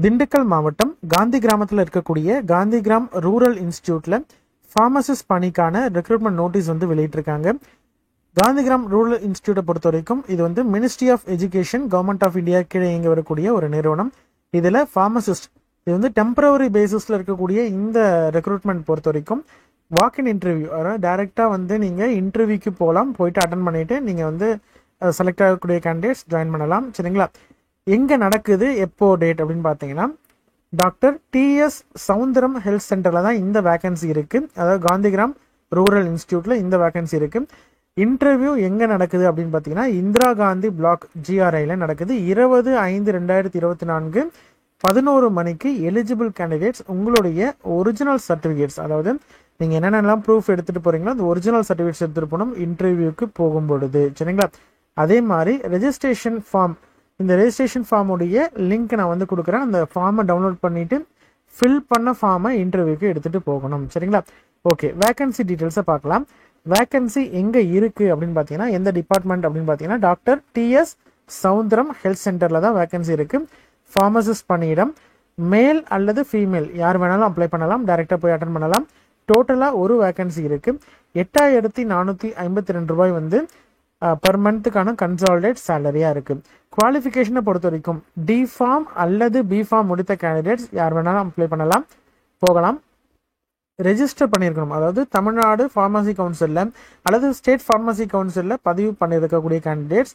திண்டுக்கல் மாவட்டம் காந்தி கிராமத்தில் இருக்கக்கூடிய காந்திகிராம் ரூரல் இன்ஸ்டிடியூட்டில் ஃபார்மசிஸ்ட் பணிக்கான ரெக்ரூட்மெண்ட் நோட்டீஸ் வந்து வெளியிட்டிருக்காங்க. காந்திகிராம் ரூரல் இன்ஸ்டிடியூட்டை பொறுத்த வரைக்கும் இது வந்து ministry of education government of India கீழே இயங்க வரக்கூடிய ஒரு நிறுவனம். இதில் ஃபார்மசிஸ்ட் இது வந்து டெம்பரவரி பேசிஸில் இருக்கக்கூடிய இந்த ரெக்ரூட்மெண்ட் பொறுத்த வரைக்கும் வாக்கின் இன்டர்வியூ, அதாவது டைரெக்டாக வந்து நீங்கள் இன்டர்வியூக்கு போகலாம், போயிட்டு அட்டன் பண்ணிவிட்டு நீங்கள் வந்து செலக்ட் ஆகக்கூடிய கேண்டிடேட்ஸ் ஜாயின் பண்ணலாம். சரிங்களா? எங்கே நடக்குது, எப்போ டேட் அப்படின்னு பார்த்தீங்கன்னா டாக்டர் டிஎஸ் சவுந்தரம் ஹெல்த் சென்டரில் தான் இந்த வேகன்சி இருக்குது. அதாவது காந்திகிராம் ரூரல் இன்ஸ்டிடியூட்டில் இந்த வேகன்சி இருக்குது. இன்டர்வியூ எங்கே நடக்குது அப்படின்னு பார்த்தீங்கன்னா இந்திரா காந்தி பிளாக் ஜிஆர்ஐயில் நடக்குது. 20/5/2024 11 மணிக்கு எலிஜிபிள் கேண்டிடேட்ஸ் உங்களுடைய ஒரிஜினல் சர்டிஃபிகேட்ஸ், அதாவது நீங்கள் என்னென்னலாம் ப்ரூஃப் எடுத்துகிட்டு போகிறீங்களோ அந்த ஒரிஜினல் சர்டிஃபிகேட்ஸ் எடுத்துகிட்டு போகணும் இன்டர்வியூக்கு போகும்பொழுது. சரிங்களா? அதே மாதிரி ரெஜிஸ்ட்ரேஷன் ஃபார்ம், இந்த ரெஜிஸ்ட்ரேஷன் ஃபார்முடைய லிங்க் நான் வந்து கொடுக்குறேன். அந்த ஃபார்மை டவுன்லோட் பண்ணிவிட்டு ஃபில் பண்ண ஃபார்மை இன்டர்வியூக்கு எடுத்துகிட்டு போகணும். சரிங்களா? ஓகே, வேகன்சி டீட்டெயில்ஸை பார்க்கலாம். வேகன்சி எங்கே இருக்குது அப்படின்னு பார்த்தீங்கன்னா எந்த டிபார்ட்மெண்ட் அப்படின்னு பார்த்தீங்கன்னா டாக்டர் டிஎஸ் சவுந்தரம் ஹெல்த் சென்டரில் தான் வேகன்சி இருக்குது. ஃபார்மசிஸ்ட் பணியிடம் மேல் அல்லது ஃபீமேல் யார் வேணாலும் அப்ளை பண்ணலாம், டைரெக்டாக போய் அட்டன் பண்ணலாம். டோட்டலாக ஒரு வேகன்சி இருக்குது. 8452 ரூபாய் வந்து பர் மந்த்துக்கான கன்சாலிடேட் சேலரியாக இருக்குது. குவாலிஃபிகேஷனை பொறுத்த வரைக்கும் டி ஃபார்ம் அல்லது பி ஃபார்ம் முடித்த கேண்டிடேட்ஸ் யார் வேணாலும் அப்ளை பண்ணலாம், போகலாம். ரெஜிஸ்டர் பண்ணியிருக்கணும், அதாவது தமிழ்நாடு ஃபார்மசி கவுன்சிலில் அல்லது ஸ்டேட் ஃபார்மசி கவுன்சிலில் பதிவு பண்ணியிருக்கக்கூடிய கேண்டிடேட்ஸ்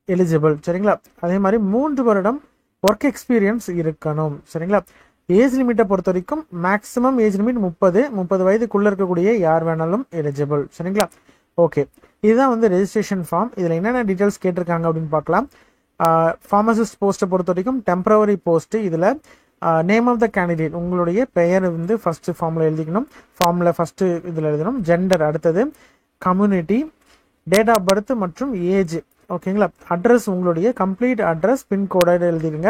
எலிஜிபிள். சரிங்களா? அதே மாதிரி 3 வருடம் ஒர்க் எக்ஸ்பீரியன்ஸ் இருக்கணும். சரிங்களா? ஏஜ் லிமிட்டை பொறுத்த வரைக்கும் மேக்ஸிமம் ஏஜ் லிமிட் 30 வயதுக்குள்ளே இருக்கக்கூடிய யார் வேணாலும் எலிஜிபிள். சரிங்களா? ஓகே, இதுதான் வந்து ரெஜிஸ்ட்ரேஷன் ஃபார்ம். இதில் என்னென்ன டீட்டெயில்ஸ் கேட்டிருக்காங்க அப்படின்னு பார்க்கலாம். ஃபார்மசிஸ்ட் போஸ்ட்டை பொறுத்த வரைக்கும் டெம்பரவரி போஸ்ட்டு. இதில் நேம் ஆஃப் த கேண்டிடேட், உங்களுடைய பெயர் வந்து ஃபஸ்ட்டு ஃபார்மில் எழுதிக்கணும். ஃபார்மில் ஃபஸ்ட்டு இதில் எழுதணும். ஜெண்டர், அடுத்தது கம்யூனிட்டி, டேட் ஆஃப் பர்த் மற்றும் ஏஜ். ஓகேங்களா? அட்ரஸ், உங்களுடைய கம்ப்ளீட் அட்ரஸ், பின்கோடை எழுதிடுங்க.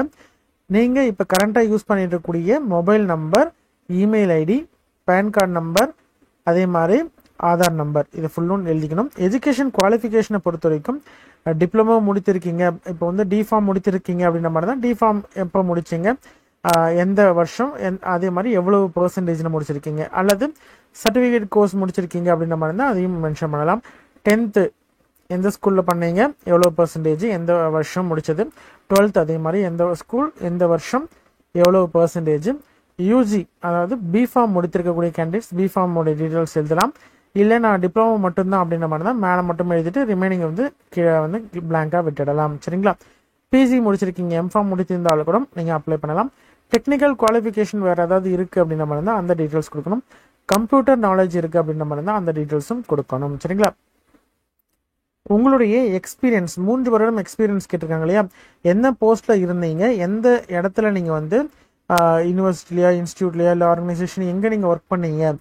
நீங்கள் இப்போ கரண்ட்டாக யூஸ் பண்ணிட்டு இருக்கக்கூடிய mobile number, email ID, pan card number, அதே மாதிரி ஆதார் நம்பர், இது ஃபுல்லும் எழுதிக்கணும். எஜுகேஷன் குவாலிஃபிகேஷனை பொறுத்த வரைக்கும் டிப்ளமோ முடித்திருக்கீங்க, இப்போ வந்து டிஃபார்ம் முடித்திருக்கீங்க அப்படின்ற மாதிரி தான். டிஃபார்ம் எப்போ முடிச்சிங்க, எந்த வருஷம், அதே மாதிரி எவ்வளவு பெர்சன்டேஜில் முடிச்சிருக்கீங்க, அல்லது சர்டிஃபிகேட் கோர்ஸ் முடிச்சிருக்கீங்க அப்படின்ற மாதிரி தான் அதையும் மென்ஷன் பண்ணலாம். 10th எந்த ஸ்கூலில் பண்ணீங்க, எவ்வளோ பெர்சன்டேஜ், எந்த வருஷம் முடித்தது. 12th அதே மாதிரி எந்த ஸ்கூல், எந்த வருஷம், எவ்வளோ பெர்சன்டேஜ். யூஜி, அதாவது பிஃபார்ம் முடித்திருக்கக்கூடிய கேண்டிடேட்ஸ் பிஃபார்மோடைய டீட்டெயில்ஸ் எழுதலாம். இல்லை நான் டிப்ளமோ மட்டும்தான் அப்படின்ற மாதிரி தான் மேலே மட்டும் எழுதிட்டு ரிமைனிங் வந்து கீழே வந்து பிளாங்காக விட்டுடலாம். சரிங்களா? பிஜி முடிச்சிருக்கீங்க, எம்ஃபார்ம் முடித்திருந்தாலும் கூட நீங்கள் அப்ளை பண்ணலாம். டெக்னிக்கல் குவாலிஃபிகேஷன் வேறு ஏதாவது இருக்குது அப்படின்ற மாதிரி தான் அந்த டீட்டெயில்ஸ் கொடுக்கணும். கம்ப்யூட்டர் நாலேஜ் இருக்குது அப்படின்ற மாதிரி தான் அந்த டீட்டெயில்ஸும் கொடுக்கணும். சரிங்களா? உங்களுடைய எக்ஸ்பீரியன்ஸ், 3 வருடம் எக்ஸ்பீரியன்ஸ் கேட்டிருக்காங்க இல்லையா, எந்த போஸ்ட்டில் இருந்தீங்க, எந்த இடத்துல நீங்கள் வந்து யூனிவர்சிட்டிலையா, இன்ஸ்டியூட்லையா, இல்லை ஆர்கனைசேஷன் எங்கே நீங்கள் ஒர்க் பண்ணீங்க,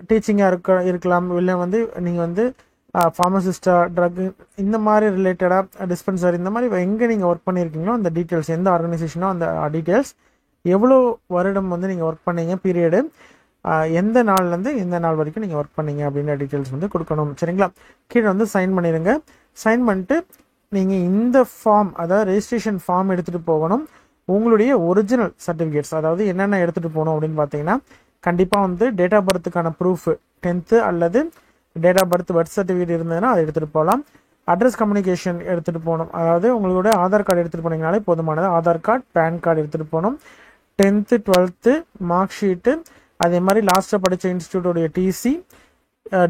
டீச்சிங்காக இருக்கலாம், இல்லை வந்து நீங்கள் வந்து ஃபார்மசிஸ்டாக, ட்ரக் இந்த மாதிரி ரிலேட்டடாக, டிஸ்பென்சரி இந்த மாதிரி எங்கே நீங்கள் ஒர்க் பண்ணியிருக்கீங்களோ அந்த டீட்டெயில்ஸ், எந்த ஆர்கனைசேஷனோ அந்த டீட்டெயில்ஸ், எவ்வளோ வருடம் வந்து நீங்கள் ஒர்க் பண்ணீங்க, பீரியடு, எந்த நாள்லேருந்து எந்த நாள் வரைக்கும் நீங்கள் ஒர்க் பண்ணீங்க அப்படின்ற டீட்டெயில்ஸ் வந்து கொடுக்கணும். சரிங்களா? கீழே வந்து சைன் பண்ணிடுங்க. சைன் பண்ணிட்டு நீங்கள் இந்த ஃபார்ம், அதாவது ரெஜிஸ்ட்ரேஷன் ஃபார்ம் எடுத்துகிட்டு போகணும். உங்களுடைய ஒரிஜினல் சர்டிஃபிகேட்ஸ், அதாவது என்னென்ன எடுத்துகிட்டு போகணும் அப்படின்னு பார்த்தீங்கன்னா கண்டிப்பாக வந்து டேட் ஆஃப் பர்த்துக்கான ப்ரூஃப் 10th அல்லது டேட் ஆஃப் பர்த் சர்டிஃபிகேட் இருந்ததுன்னா அதை எடுத்துகிட்டு போகலாம். அட்ரஸ் கம்யூனிகேஷன் எடுத்துகிட்டு போகணும், அதாவது உங்களோட ஆதார் கார்டு எடுத்துகிட்டு போனீங்கனாலே போதுமானது. ஆதார் கார்டு, பேன் கார்டு எடுத்துகிட்டு போகணும். 10th 12th மார்க் ஷீட்டு, அதே மாதிரி லாஸ்ட்டாக படித்த இன்ஸ்டியூட்டோடைய டிசி,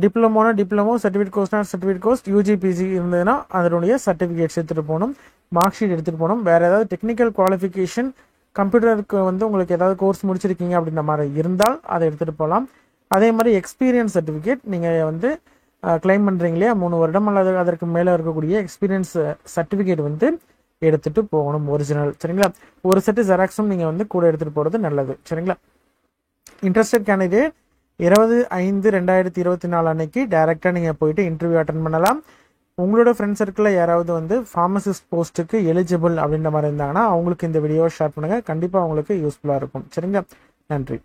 டிப்ளமோனா டிப்ளமோ, சர்டிஃபிகேட் கோர்ஸ்னா சர்டிஃபிகேட் கோர்ஸ், யூஜிபிசி இருந்ததுன்னா அதனுடைய சர்டிஃபிகேட்ஸ் எடுத்துகிட்டு போகணும். மார்க் ஷீட் எடுத்துகிட்டு போகணும். வேறு ஏதாவது டெக்னிக்கல் குவாலிஃபிகேஷன், கம்ப்யூட்டருக்கு வந்து உங்களுக்கு ஏதாவது கோர்ஸ் முடிச்சிருக்கீங்க அப்படின்ற மாதிரி இருந்தால் அதை எடுத்துகிட்டு போகலாம். அதே மாதிரி எக்ஸ்பீரியன்ஸ் சர்டிஃபிகேட், நீங்கள் வந்து கிளைம் பண்ணுறீங்க இல்லையா, 3 வருடம் அல்லது அதற்கு மேலே இருக்கக்கூடிய எக்ஸ்பீரியன்ஸ் சர்டிஃபிகேட் வந்து எடுத்துகிட்டு போகணும், ஒரிஜினல். சரிங்களா? ஒரு செட்டு ஜெராக்ஸும் நீங்கள் வந்து கூட எடுத்துகிட்டு போகிறது நல்லது. சரிங்களா? இன்ட்ரெஸ்டட் கேண்டிடேட் 20/5/2024 அன்னைக்கு டைரெக்டாக நீங்கள் போயிட்டு இன்டர்வியூ அட்டன் பண்ணலாம். உங்களோட ஃப்ரெண்ட் சர்க்கிளில் யாராவது வந்து ஃபார்மசிஸ்ட் போஸ்ட்டுக்கு எலிஜிபிள் அப்படின்ற மாதிரி இருந்தாங்கன்னா அவங்களுக்கு இந்த வீடியோவை ஷேர் பண்ணுங்கள். கண்டிப்பாக அவங்களுக்கு யூஸ்ஃபுல்லாக இருக்கும். சரிங்களா? நன்றி.